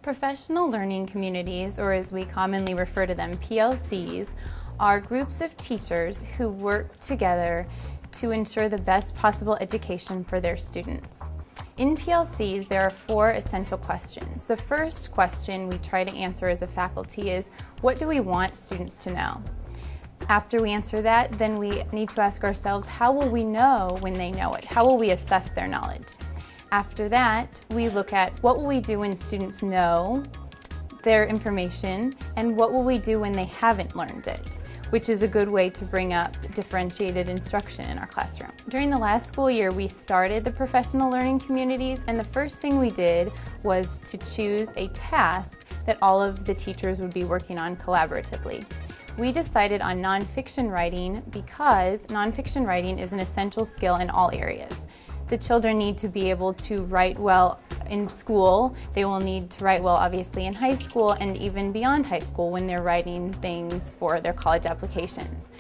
Professional learning communities, or as we commonly refer to them, PLCs, are groups of teachers who work together to ensure the best possible education for their students. In PLCs, there are 4 essential questions. The first question we try to answer as a faculty is, what do we want students to know? After we answer that, then we need to ask ourselves, how will we know when they know it? How will we assess their knowledge? After that, we look at what will we do when students know their information, and what will we do when they haven't learned it, which is a good way to bring up differentiated instruction in our classroom. During the last school year, we started the professional learning communities, and the first thing we did was to choose a task that all of the teachers would be working on collaboratively. We decided on nonfiction writing because nonfiction writing is an essential skill in all areas. The children need to be able to write well in school. They will need to write well, obviously, in high school and even beyond high school when they're writing things for their college applications.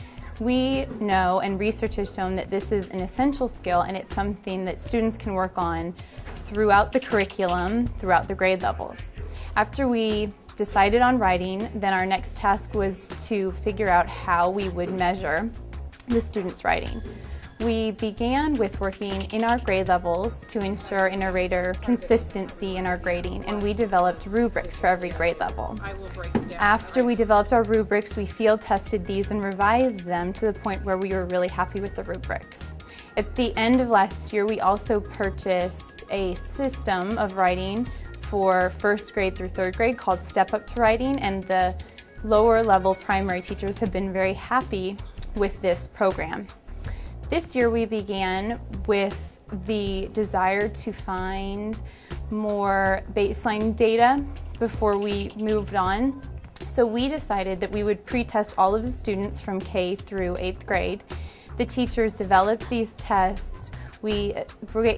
We know, and research has shown, that this is an essential skill, and it's something that students can work on throughout the curriculum, throughout the grade levels. After we decided on writing, then our next task was to figure out how we would measure the students' writing. We began with working in our grade levels to ensure inter-rater consistency in our grading, and we developed rubrics for every grade level. After we developed our rubrics, we field tested these and revised them to the point where we were really happy with the rubrics. At the end of last year, we also purchased a system of writing for first grade through third grade called Step Up to Writing, and the lower level primary teachers have been very happy with this program. This year we began with the desire to find more baseline data before we moved on. So we decided that we would pre-test all of the students from K through 8th grade. The teachers developed these tests. We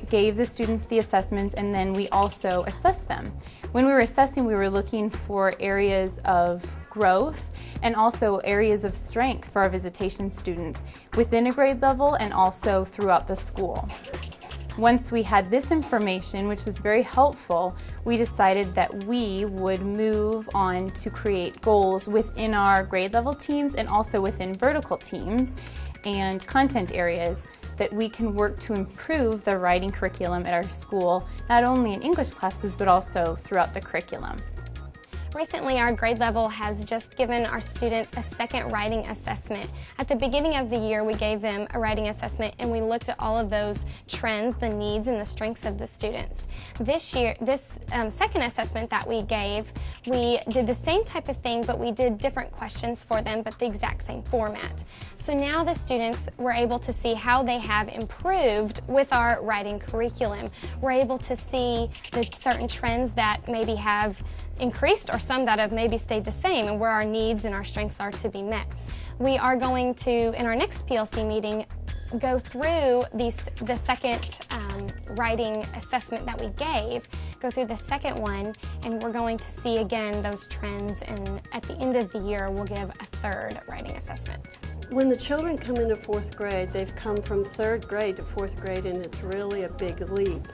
gave the students the assessments, and then we also assessed them. When we were assessing, we were looking for areas of growth and also areas of strength for our visitation students within a grade level and also throughout the school. Once we had this information, which was very helpful, we decided that we would move on to create goals within our grade level teams and also within vertical teams and content areas that we can work to improve the writing curriculum at our school, not only in English classes but also throughout the curriculum. Recently, our grade level has just given our students a second writing assessment. At the beginning of the year, we gave them a writing assessment and we looked at all of those trends, the needs and the strengths of the students. This second assessment that we gave, we did the same type of thing, but we did different questions for them, but the exact same format. So now the students were able to see how they have improved with our writing curriculum. We're able to see the certain trends that maybe have increased or some that have maybe stayed the same, and where our needs and our strengths are to be met. We are going to, in our next PLC meeting, go through the second writing assessment that we gave, go through the second one, and we're going to see again those trends, and at the end of the year we'll give a third writing assessment. When the children come into 4th grade, they've come from 3rd grade to 4th grade, and it's really a big leap.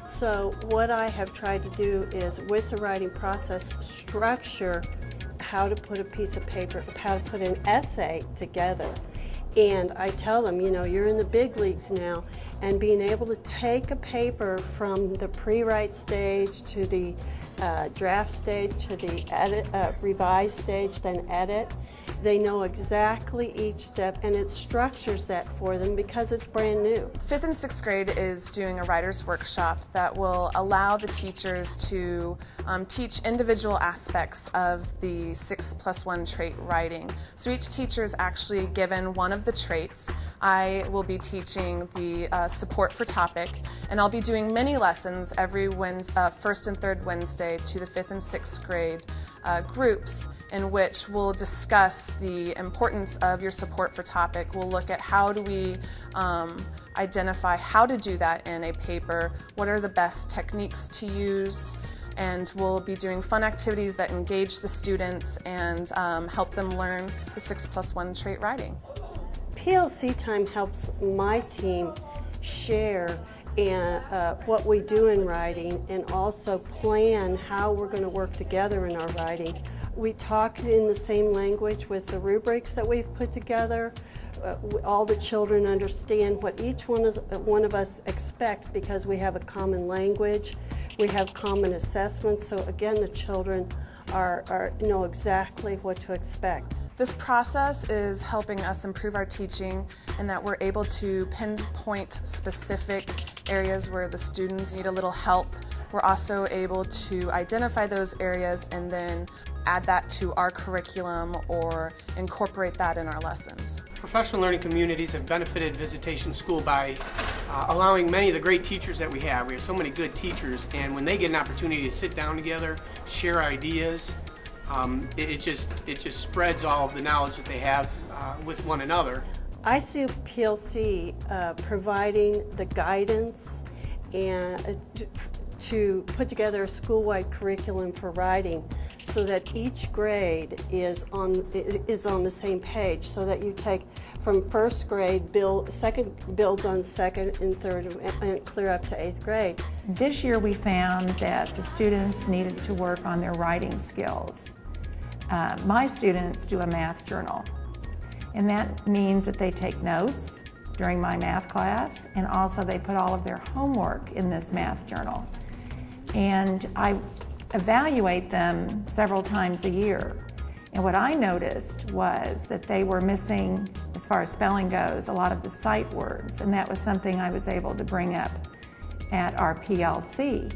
So what I have tried to do is, with the writing process, structure how to put a piece of paper, how to put an essay together. And I tell them, you know, you're in the big leagues now, and being able to take a paper from the pre-write stage to the draft stage to the revise stage, then edit. They know exactly each step, and it structures that for them because it's brand new. 5th and 6th grade is doing a writer's workshop that will allow the teachers to teach individual aspects of the 6+1 trait writing. So each teacher is actually given one of the traits. I will be teaching the support for topic, and I'll be doing mini lessons every first and third Wednesday to the 5th and 6th grade groups, in which we'll discuss the importance of your support for topic. We'll look at how do we identify how to do that in a paper, what are the best techniques to use, and we'll be doing fun activities that engage the students and help them learn the 6+1 trait writing. PLC time helps my team share and what we do in writing, and also plan how we're going to work together in our writing. We talk in the same language with the rubrics that we've put together. All the children understand what each one of us expect because we have a common language. We have common assessments, so again the children know exactly what to expect. This process is helping us improve our teaching in that we're able to pinpoint specific areas where the students need a little help. We're also able to identify those areas and then add that to our curriculum or incorporate that in our lessons. Professional learning communities have benefited Visitation School by allowing many of the great teachers that we have. We have so many good teachers, and when they get an opportunity to sit down together, share ideas, it just spreads all of the knowledge that they have with one another. I see PLC providing the guidance and to put together a school-wide curriculum for writing so that each grade is on the same page, so that you take from first grade, second builds on second and third, and clear up to 8th grade. This year we found that the students needed to work on their writing skills. My students do a math journal, and that means that they take notes during my math class, and also they put all of their homework in this math journal. And I evaluate them several times a year. And what I noticed was that they were missing, as far as spelling goes, a lot of the sight words, and that was something I was able to bring up at our PLC.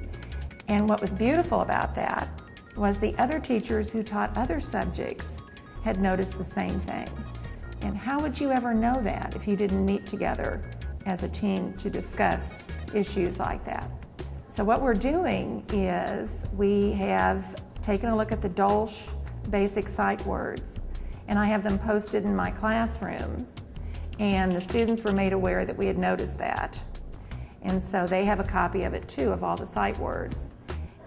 And what was beautiful about that was the other teachers who taught other subjects had noticed the same thing. And how would you ever know that if you didn't meet together as a team to discuss issues like that? So what we're doing is we have taken a look at the Dolch basic sight words, and I have them posted in my classroom, and the students were made aware that we had noticed that. And so they have a copy of it too, of all the sight words.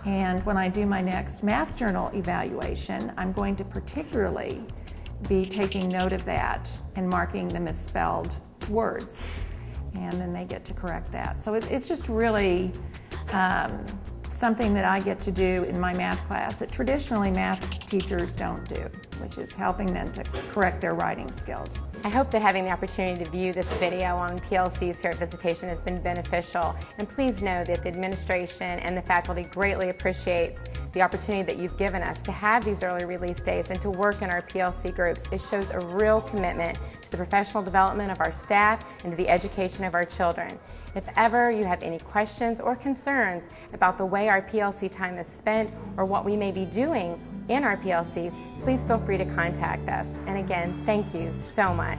And when I do my next math journal evaluation, I'm going to particularly be taking note of that and marking the misspelled words. And then they get to correct that. So it's just really something that I get to do in my math class that traditionally math teachers don't do, which is helping them to correct their writing skills. I hope that having the opportunity to view this video on PLCs here at Visitation has been beneficial, and please know that the administration and the faculty greatly appreciates the opportunity that you've given us to have these early release days and to work in our PLC groups. It shows a real commitment to the professional development of our staff and to the education of our children. If ever you have any questions or concerns about the way our PLC time is spent or what we may be doing in our PLCs, please feel free to contact us. And again, thank you so much.